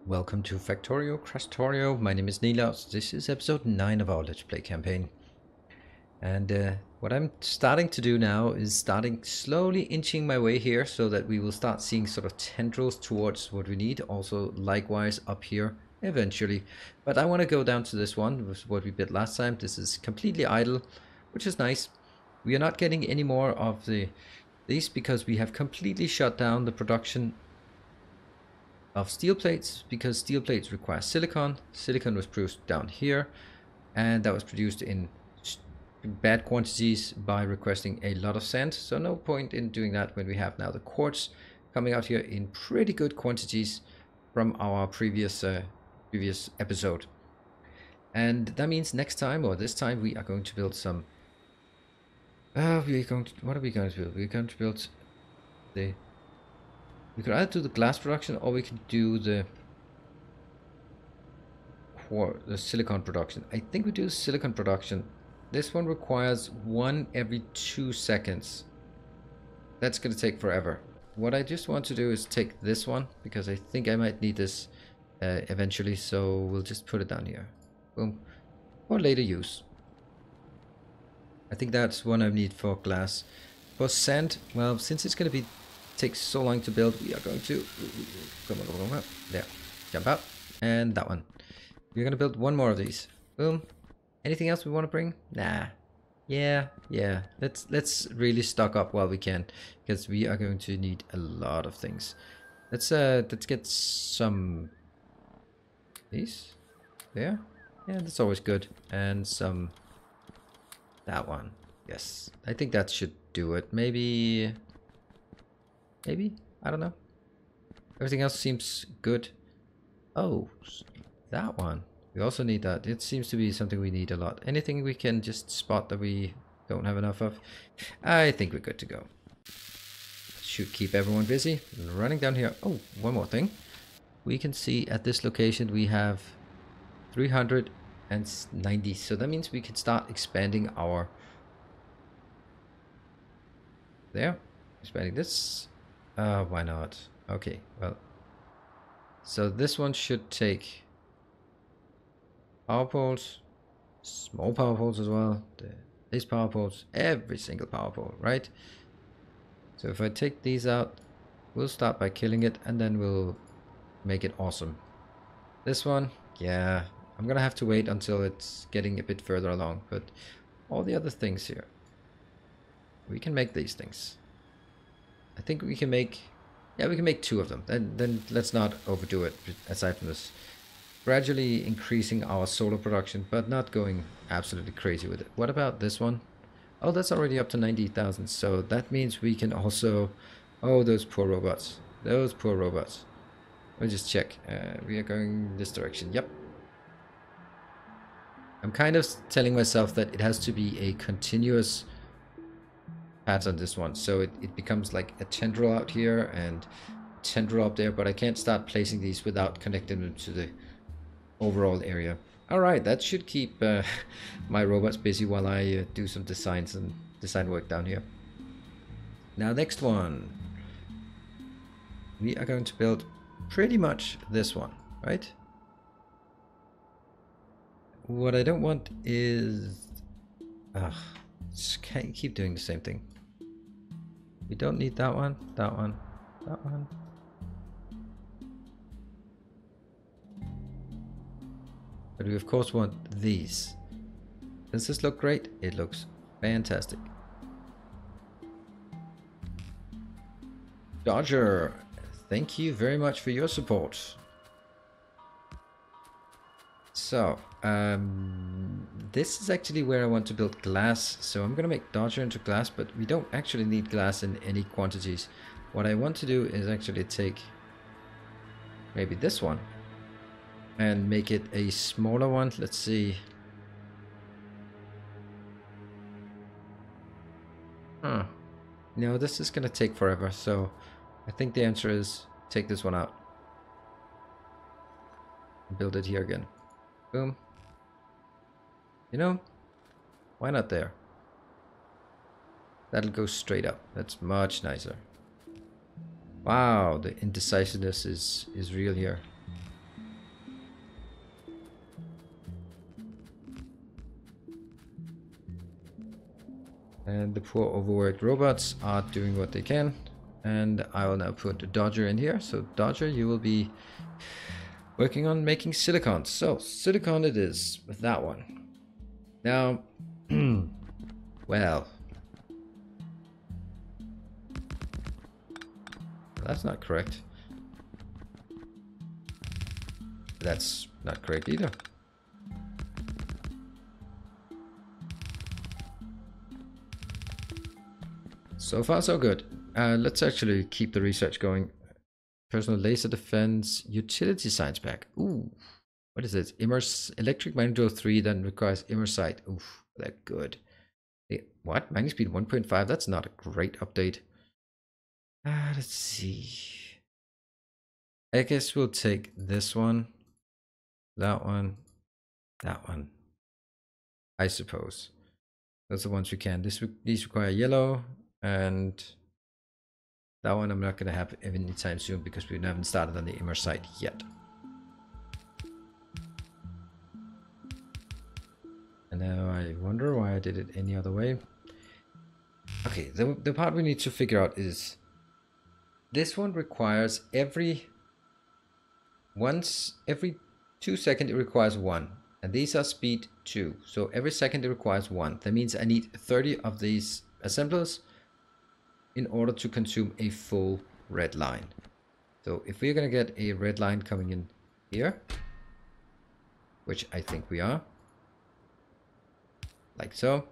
Welcome to Factorio Krastorio. My name is Nilaus. This is episode 9 of our Let's Play campaign. And what I'm starting to do now is starting slowly inching my way here so that we will start seeing sort of tendrils towards what we need. Also likewise up here eventually. But I want to go down to this one, with what we built last time. This is completely idle, which is nice. We are not getting any more of these because we have completely shut down the production of steel plates, because steel plates require silicon. Silicon was produced down here, and that was produced in bad quantities by requesting a lot of sand. So no point in doing that when we have now the quartz coming out here in pretty good quantities from our previous episode. And that means next time, or this time, we are going to build some. What are we going to build? We're going to build the. We could either do the glass production, or we could do the silicon production. I think we do the silicon production. This one requires 1 every 2 seconds. That's going to take forever. What I just want to do is take this one, because I think I might need this eventually. So we'll just put it down here. Boom. For later use. I think that's one I need for glass. For sand, well, since it's going to be takes so long to build, we are going to come on, there, jump out, and that one. We're going to build one more of these. Boom. Anything else we want to bring? Nah. Yeah. Let's really stock up while we can, because we are going to need a lot of things. Let's get some these there. Yeah, that's always good. And some that one. Yes, I think that should do it. Maybe, I don't know. Everything else seems good. Oh, that one. We also need that. It seems to be something we need a lot. Anything we can just spot that we don't have enough of? I think we're good to go. Should keep everyone busy. Running down here. Oh, one more thing. We can see at this location we have 390. So that means we can start expanding our... There. Expanding this. Why not? Okay, well. So this one should take power poles, small power poles as well, these power poles, every single power pole, right? So if I take these out, we'll start by killing it, and then we'll make it awesome. This one, yeah, I'm gonna have to wait until it's getting a bit further along, but all the other things here, we can make these things. I think we can make, yeah, we can make 2 of them. Then let's not overdo it. Aside from this, gradually increasing our solar production, but not going absolutely crazy with it. What about this one? Oh, that's already up to 90,000. So that means we can also, oh, those poor robots. Those poor robots. Let me just check. We are going this direction. Yep. I'm kind of telling myself that it has to be a continuous pattern, this one, so it becomes like a tendril out here and tendril up there, but I can't start placing these without connecting them to the overall area. All right, that should keep my robots busy while I do some designs and design work down here. Now, next one, we are going to build pretty much this one, right? What I don't want is can't keep doing the same thing. We don't need that one, that one, that one. But we of course want these. Does this look great? It looks fantastic. Dodger, thank you very much for your support. So, this is actually where I want to build glass. So I'm going to make Dodger into glass, but we don't actually need glass in any quantities. What I want to do is actually take maybe this one and make it a smaller one. Let's see. No, this is going to take forever. So I think the answer is take this one out. Build it here again. Boom. You know, why not there? That'll go straight up. That's much nicer. Wow, the indecisiveness is real here. And the poor overworked robots are doing what they can. And I will now put the Dodger in here. So Dodger, you will be working on making silicon. So silicon it is with that one. Now, well, that's not correct. That's not correct either. So far, so good. Let's actually keep the research going. Personal laser defense, utility science pack. Ooh, what is it? Electric magneto 3 that requires immersight. Oof, that good. What? Magnet speed 1.5? That's not a great update. Let's see. I guess we'll take this one, that one, that one. I suppose. Those are the ones we can. These require yellow, and that one I'm not going to have anytime soon because we haven't started on the immersight yet. And now I wonder why I did it any other way. Okay, the part we need to figure out is this one requires every 2 seconds it requires 1. And these are speed 2. So every second it requires 1. That means I need 30 of these assemblers in order to consume a full red line. So if we're going to get a red line coming in here, which I think we are, like so,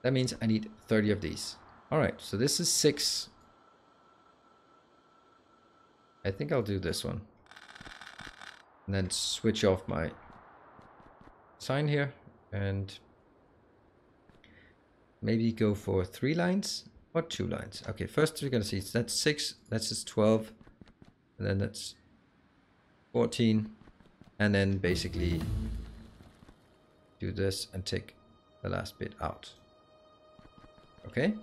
that means I need 30 of these. Alright, so this is 6. I think I'll do this one. And then switch off my sign here and maybe go for 3 lines or 2 lines. Okay, first we're gonna see that's 6, that's just 12, and then that's 14, and then basically do this and take the last bit out. Okay,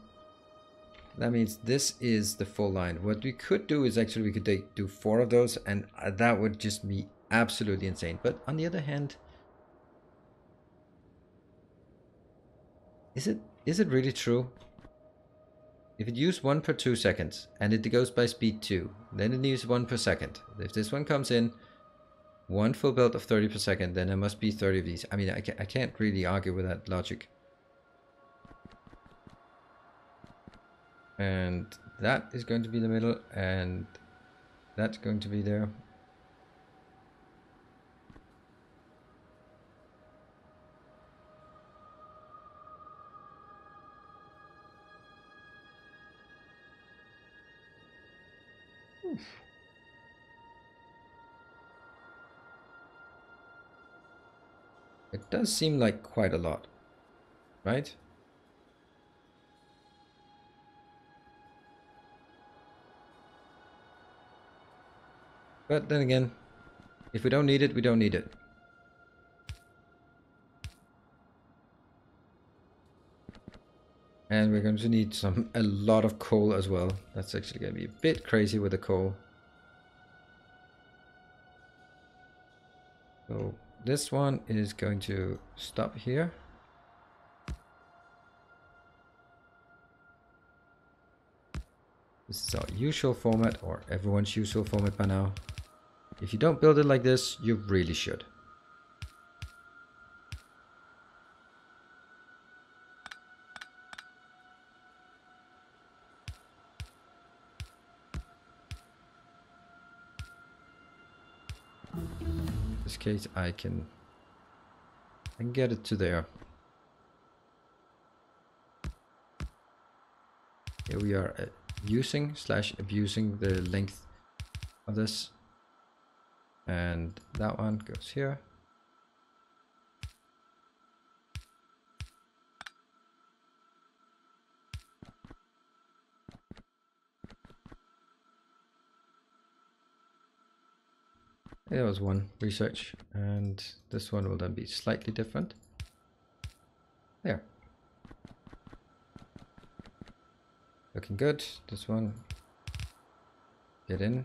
that means this is the full line. What we could do is actually we could do 4 of those, and that would just be absolutely insane. But on the other hand, is it really true? If it uses 1 per 2 seconds and it goes by speed 2, then it needs 1 per second. If this one comes in 1 full belt of 30 per second, then there must be 30 of these. I mean, I can't really argue with that logic. And that is going to be the middle, and that's going to be there. It does seem like quite a lot, right? But then again, if we don't need it, we don't need it. And we're going to need a lot of coal as well. That's actually going to be a bit crazy with the coal. So this one is going to stop here. This is our usual format, or everyone's usual format by now. If you don't build it like this, you really should. In this case, I can get it to there. Here we are using / abusing the length of this, and that one goes here. There was one research, and this one will then be slightly different. There. Looking good. This one, get in.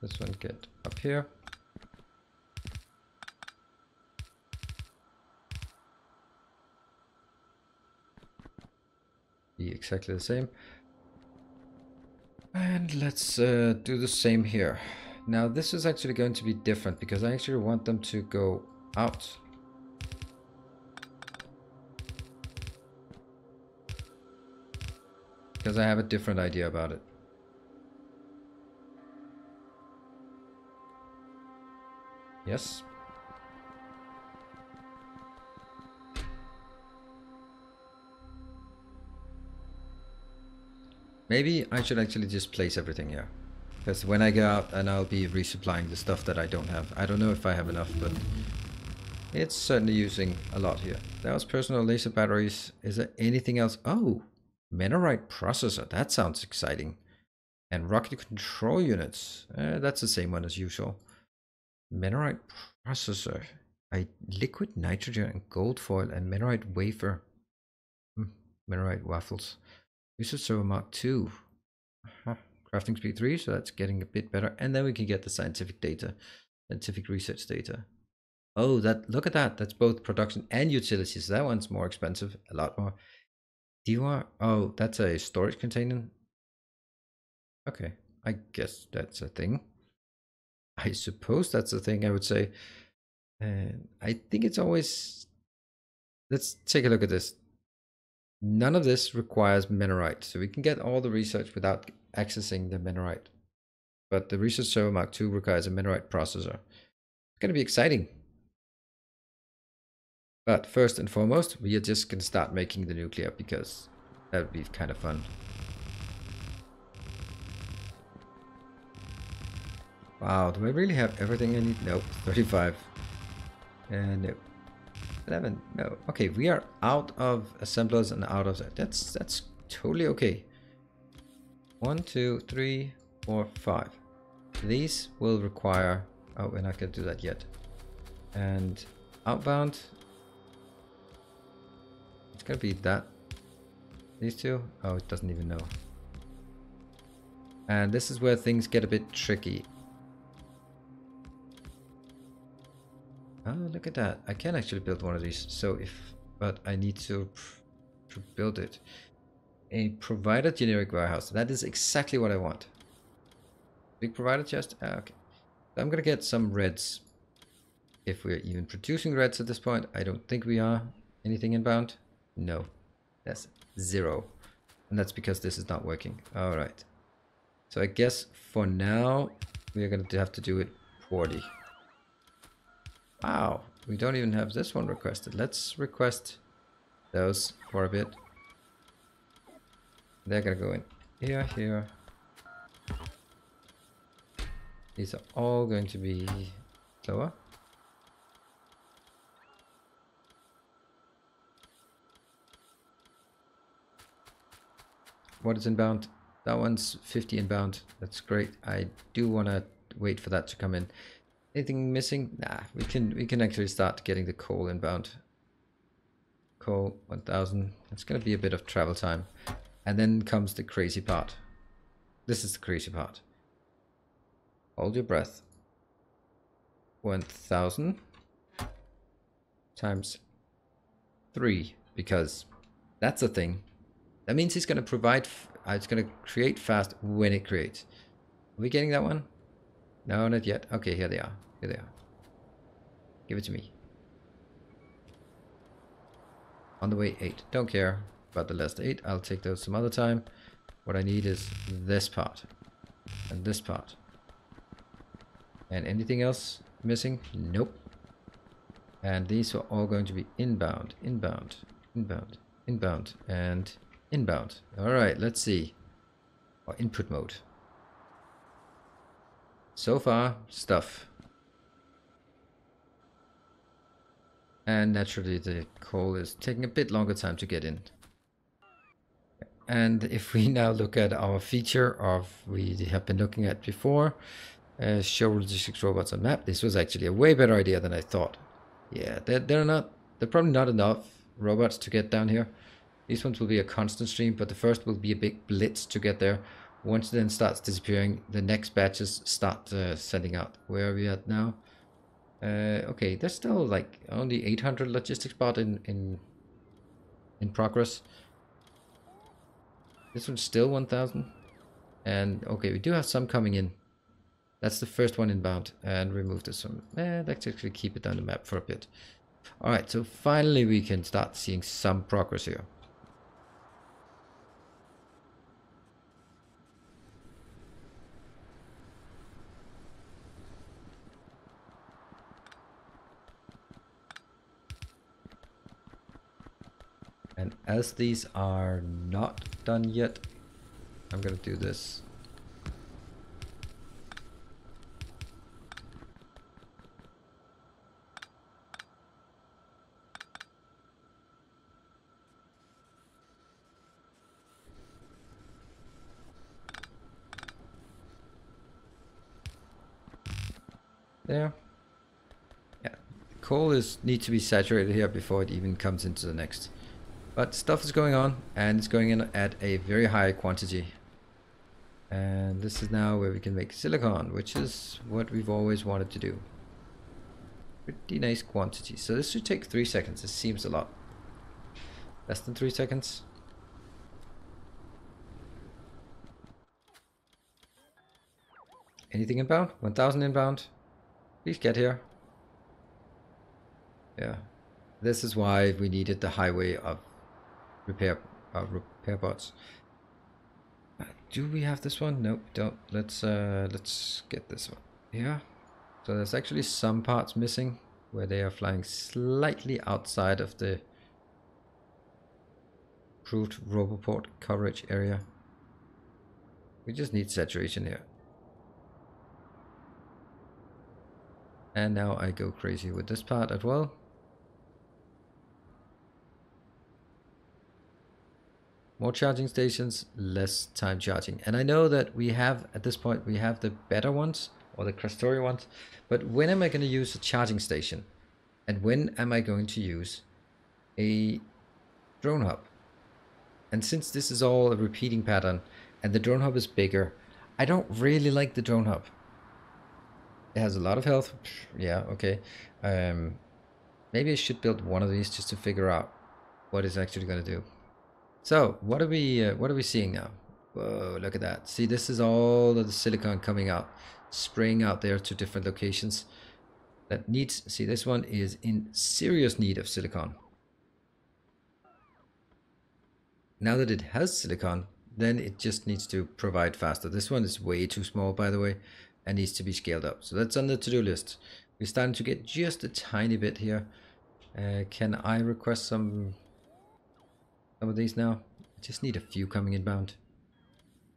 This one, get up here. be exactly the same. And let's do the same here. Now this is actually going to be different because I actually want them to go out. Because I have a different idea about it. Yes. Maybe I should actually just place everything here. Because when I go out and I'll be resupplying the stuff that I don't have. I don't know if I have enough, but it's certainly using a lot here. That was personal laser batteries. Is there anything else? Oh, Minerite processor. That sounds exciting. And rocket control units. That's the same one as usual. Minerite processor. Liquid nitrogen and gold foil and minerite wafer. Minerite waffles. Research server Mark 2. Crafting speed 3, so that's getting a bit better. And then we can get the scientific data. Scientific research data. Oh, look at that. That's both production and utilities. That one's more expensive. A lot more. Oh, that's a storage container. Okay, I guess that's a thing. I suppose that's a thing, I would say. And I think it's always... Let's take a look at this. None of this requires minerite, so we can get all the research without accessing the minerite. But the research server Mark II requires a minerite processor. It's going to be exciting. But first and foremost, we are just going to start making the nuclear because that would be kind of fun. Wow, do I really have everything I need? Nope, 35. No. 11, no. Okay, we are out of assemblers and out of that. That's totally okay. 1, 2, 3, 4, 5. These will require... Oh, we're not going to do that yet. And outbound... It's going to be that. These two? Oh, it doesn't even know. And this is where things get a bit tricky. Oh, look at that. I can actually build one of these. So but I need to build it. A provider generic warehouse. That is exactly what I want. Big provider chest? Okay. So I'm going to get some reds. If we're even producing reds at this point. I don't think we are. Anything inbound? No. That's 0. And that's because this is not working. Alright. So I guess for now, we're going to have to do it poorly. Wow, we don't even have this one requested. Let's request those for a bit. They're gonna go in here, here. These are all going to be lower. What is inbound? That one's 50 inbound. That's great. I do want to wait for that to come in. Anything missing? Nah, we can actually start getting the coal inbound. Coal 1000. It's going to be a bit of travel time. And then comes the crazy part. This is the crazy part. Hold your breath. 1000 times 3, because that's a thing. That means it's going to provide, it's going to create fast when it creates. Are we getting that one? No, not yet. Okay, here they are. Here they are. Give it to me. On the way, 8. Don't care about the last 8. I'll take those some other time. What I need is this part. And this part. And anything else missing? Nope. And these are all going to be inbound, inbound, inbound, inbound, and inbound. Alright, let's see. Or input mode. So far, stuff. And naturally the coal is taking a bit longer time to get in. And if we now look at our feature of we have been looking at before, show logistics robots on map, this was actually a way better idea than I thought. Yeah, they're probably not enough robots to get down here. These ones will be a constant stream, but the first will be a big blitz to get there. Once it then starts disappearing, the next batches start sending out. Where are we at now? Okay, there's still like only 800 logistics bot in progress. This one's still 1000. And okay, we do have some coming in. That's the first one inbound. And remove this one. Let's actually keep it on the map for a bit. Alright, so finally we can start seeing some progress here. And as these are not done yet, I'm gonna do this. There. Yeah, coal needs to be saturated here before it even comes into the next. But stuff is going on, and it's going in at a very high quantity. And this is now where we can make silicon, which is what we've always wanted to do. Pretty nice quantity. So this should take 3 seconds. This seems a lot. Less than 3 seconds. Anything inbound? 1000 inbound. Please get here. Yeah. This is why we needed the highway of repair bots. Do we have this one? Nope, don't. Let's get this one. Yeah. So there's actually some parts missing where they are flying slightly outside of the approved Roboport coverage area. We just need saturation here. And now I go crazy with this part as well. More charging stations, less time charging. And I know that we have, at this point, we have the better ones, or the Krastorio ones. But when am I going to use a charging station? And when am I going to use a drone hub? And since this is all a repeating pattern, and the drone hub is bigger, I don't really like the drone hub. It has a lot of health. Yeah, okay. Maybe I should build one of these just to figure out what it's actually going to do. So, what are we seeing now? Whoa, look at that. See, this is all of the silicon coming out, spraying out there to different locations. That needs, see, this one is in serious need of silicon. Now that it has silicon, then it just needs to provide faster. This one is way too small, by the way, and needs to be scaled up. So that's on the to-do list. We're starting to get just a tiny bit here. Can I request some of these now? I just need a few coming inbound.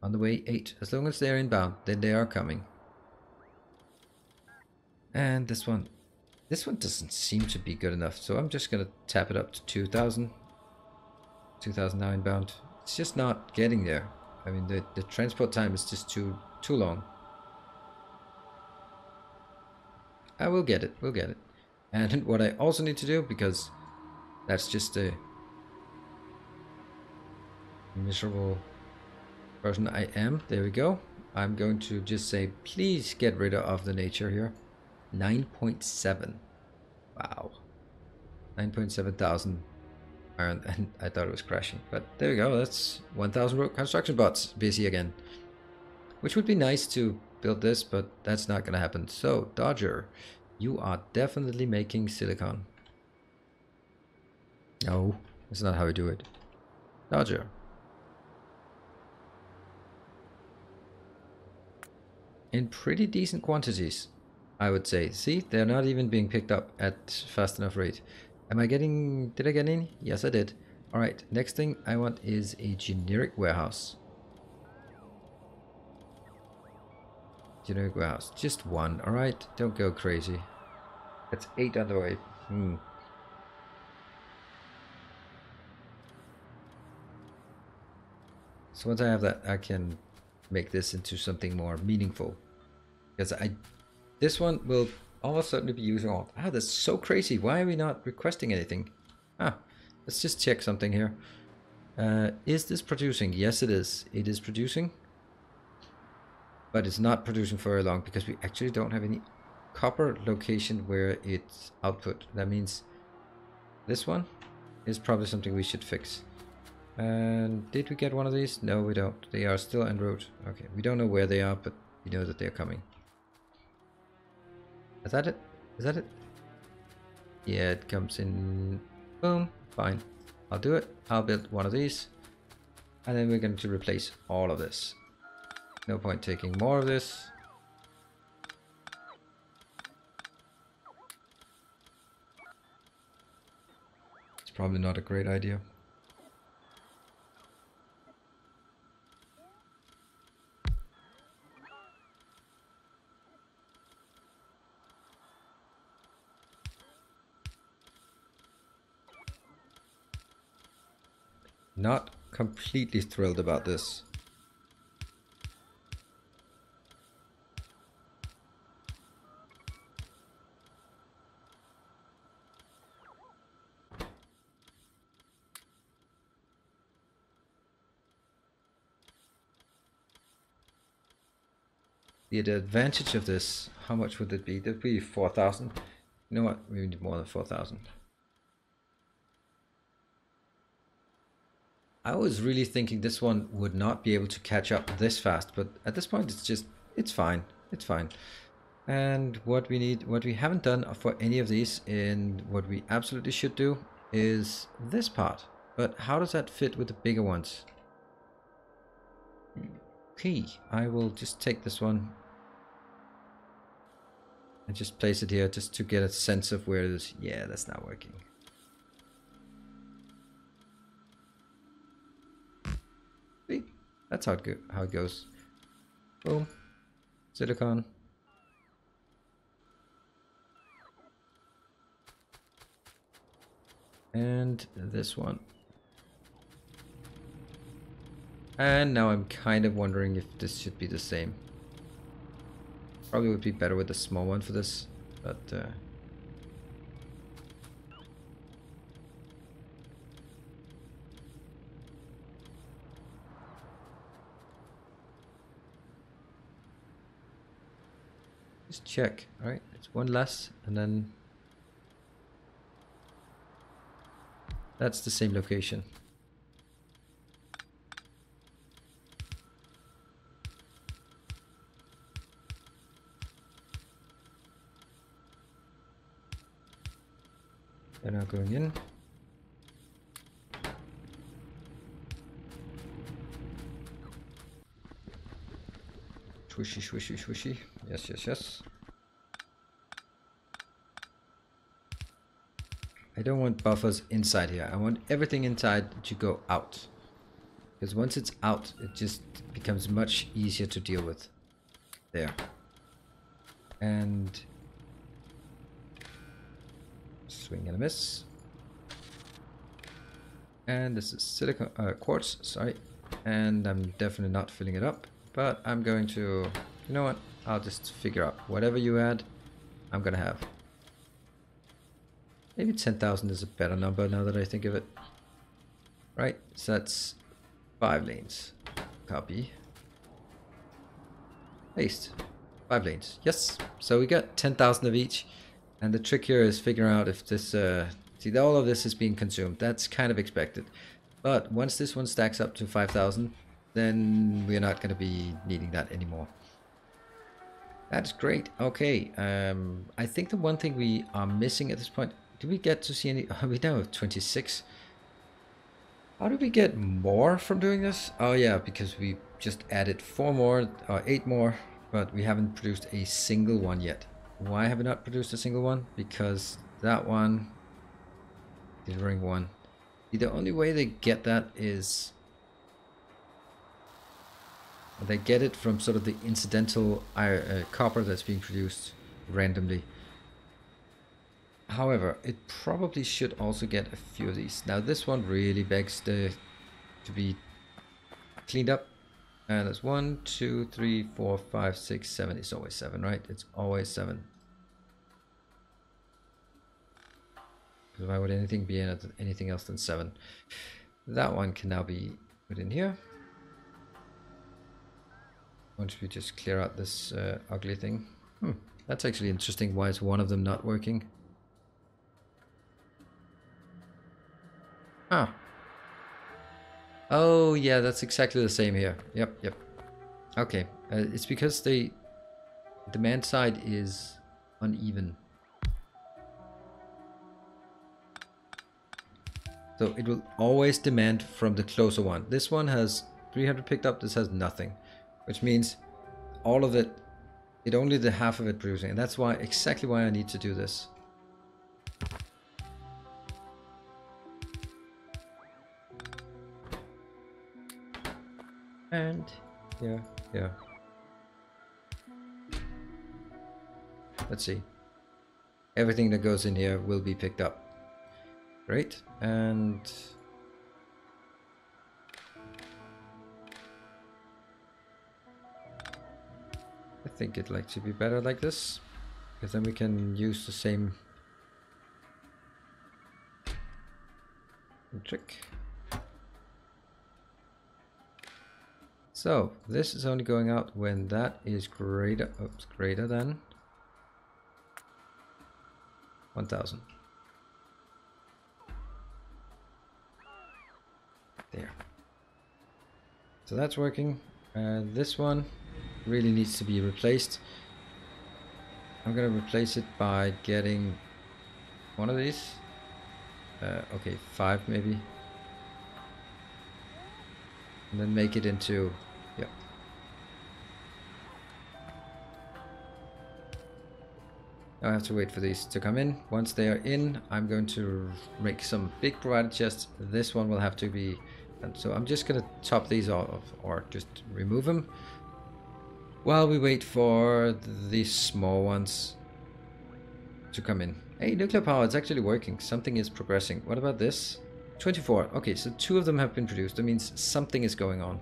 On the way, 8. As long as they're inbound, then they are coming. And this one doesn't seem to be good enough, so I'm just gonna tap it up to 2000. 2000 now inbound. It's just not getting there. I mean, the transport time is just too long. I will get it, we'll get it. And what I also need to do, because that's just a miserable person I am, there we go. I'm going to just say, please get rid of the nature here. 9.7. Wow. 9.7 thousand iron, and I thought it was crashing. But there we go, that's 1000 road construction bots busy again. Which would be nice to build this, but that's not gonna happen. So, Dodger, you are definitely making silicon. No, that's not how we do it. Dodger. In pretty decent quantities, I would say. See, they're not even being picked up at fast enough rate. Am I getting, did I get any? Yes, I did. All right, next thing I want is a generic warehouse. Generic warehouse, just one, all right? Don't go crazy. That's 8 on the way. So once I have that, I can make this into something more meaningful. Because this one will almost certainly be using all. Ah, that's so crazy. Why are we not requesting anything? Ah, let's just check something here. Is this producing? Yes, it is. It is producing. But it's not producing for very long because we actually don't have any copper location where it's output. That means this one is probably something we should fix. And did we get one of these? No, we don't. They are still en route. Okay, we don't know where they are, but we know that they're coming. Is that it? Is that it? Yeah, it comes in. Boom. Fine. I'll do it. I'll build one of these. And then we're going to replace all of this. No point taking more of this. It's probably not a great idea. Not completely thrilled about this. The advantage of this, how much would it be? That would be 4,000. You know what? We need more than 4,000. I was really thinking this one would not be able to catch up this fast, but at this point it's fine. It's fine. And what we haven't done for any of these, and what we absolutely should do, is this part. But how does that fit with the bigger ones? Okay, I will just take this one and just place it here just to get a sense of where it is. Yeah, that's not working. See, that's how it goes. Boom, silicon. And this one. And now I'm kind of wondering if this should be the same. Probably would be better with a small one for this, but just check. All right, it's one less, and then that's the same location. They're now going in. Swishy, swishy, swishy. Yes, yes, yes. I don't want buffers inside here. I want everything inside to go out. Because once it's out, it just becomes much easier to deal with. There. And swing and a miss. And this is silicon quartz, sorry. And I'm definitely not filling it up. But I'm going to, you know what? I'll just figure out whatever you add, I'm gonna have. Maybe 10,000 is a better number now that I think of it. Right, so that's 5 lanes. Copy. Paste. 5 lanes. Yes. So we got 10,000 of each. And the trick here is figuring out if this... see, all of this is being consumed. That's kind of expected. But once this one stacks up to 5,000, then we're not going to be needing that anymore. That's great. Okay. I think the one thing we are missing at this point... Do we get to see any... we now have 26. How do we get more from doing this? Oh yeah, because we just added 4 more, or 8 more, but we haven't produced a single one yet. Why have we not produced a single one? Because that one, delivering 1. The only way they get that is... they get it from sort of the incidental copper that's being produced randomly. However, it probably should also get a few of these. Now this one really begs to be cleaned up. And there's 1, 2, 3, 4, 5, 6, 7. It's always 7, right? It's always 7. Because why would anything be in anything else than 7? That one can now be put in here. Once we just clear out this ugly thing. That's actually interesting. Why is one of them not working? Ah. Oh, yeah, that's exactly the same here. Yep, yep. Okay, it's because the demand side is uneven. So it will always demand from the closer one. This one has 300 picked up, this has nothing. Which means all of it, only the half of it producing. And that's why, exactly why I need to do this. And, yeah. Let's see. Everything that goes in here will be picked up. Great, and I think it'd like to be better like this, because then we can use the same trick. So this is only going out when that is greater than 1000. There. So that's working. This one really needs to be replaced. I'm gonna replace it by getting one of these. Okay, 5 maybe. And then make it into, yep. Now I have to wait for these to come in. Once they are in, I'm going to make some big provided chests. This one will have to be, and so I'm just gonna top these off, or just remove them, while we wait for these small ones to come in. Hey, nuclear power, it's actually working. Something is progressing. What about this? 24. Okay, so 2 of them have been produced. That means something is going on.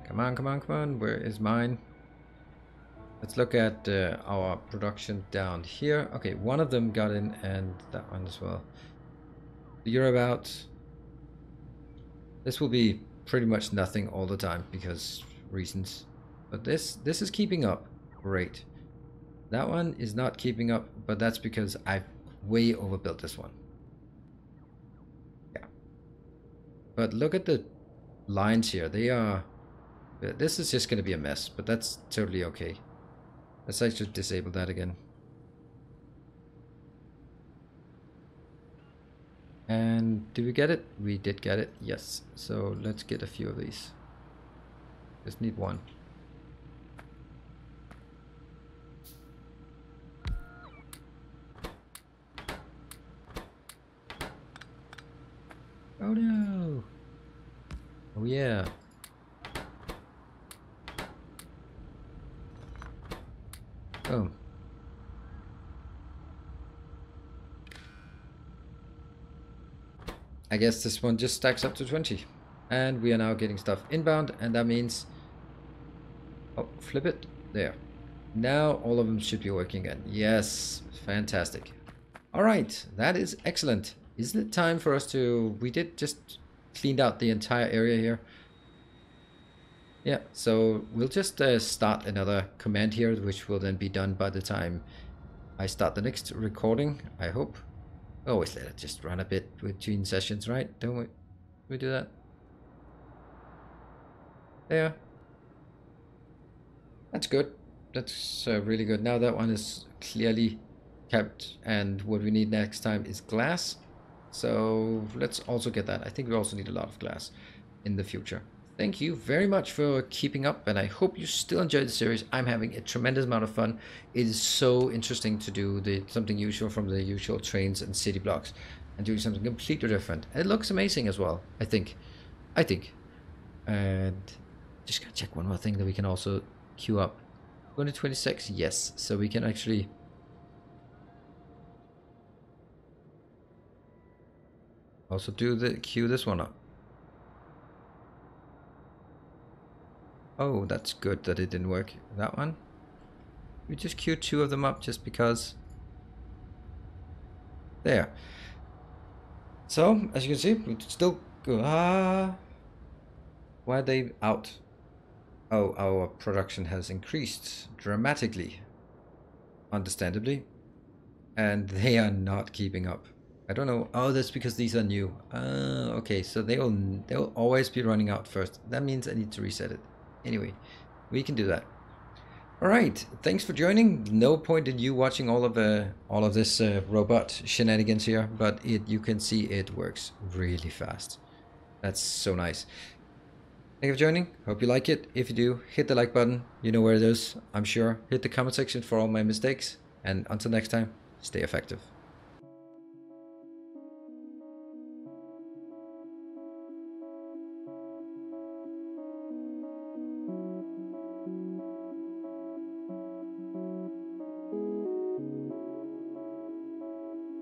Come on, come on, come on. Where is mine? Let's look at our production down here. Okay, one of them got in, and that one as well. You're about... This will be pretty much nothing all the time because reasons. But this is keeping up. Great. That one is not keeping up, but that's because I've way overbuilt this one. Yeah. But look at the lines here. They are... This is just going to be a mess, but that's totally okay. Let's actually disable that again. And did we get it? We did get it. Yes. So let's get a few of these. Just need one. Oh no! Oh yeah. Oh. I guess this one just stacks up to 20. And we are now getting stuff inbound, and that means... Oh, flip it. There. Now all of them should be working again. Yes, fantastic. Alright, that is excellent. Isn't it time for us to... We did just cleaned out the entire area here. Yeah, so we'll just start another command here, which will then be done by the time I start the next recording, I hope. Always let it just run a bit between sessions, right? Don't we do that? There. That's good. That's really good. Now that one is clearly kept, and what we need next time is glass. So let's also get that. I think we also need a lot of glass in the future. Thank you very much for keeping up, and I hope you still enjoy the series. I'm having a tremendous amount of fun. It is so interesting to do something usual from the usual trains and city blocks, and doing something completely different. And it looks amazing as well, I think. And just gotta check one more thing that we can also queue up. 2026, yes. So we can actually... also queue this one up. Oh, that's good that it didn't work. That one. We just queue 2 of them up just because. There. So, as you can see, we still go. Why are they out? Oh, our production has increased dramatically. Understandably. And they are not keeping up. I don't know. Oh, that's because these are new. Okay, so they'll always be running out first. That means I need to reset it. Anyway, we can do that. All right, thanks for joining. No point in you watching all of this robot shenanigans here, but you can see it works really fast. That's so nice. Thank you for joining. Hope you like it. If you do, hit the like button. You know where it is, I'm sure. Hit the comment section for all my mistakes. And until next time, stay effective.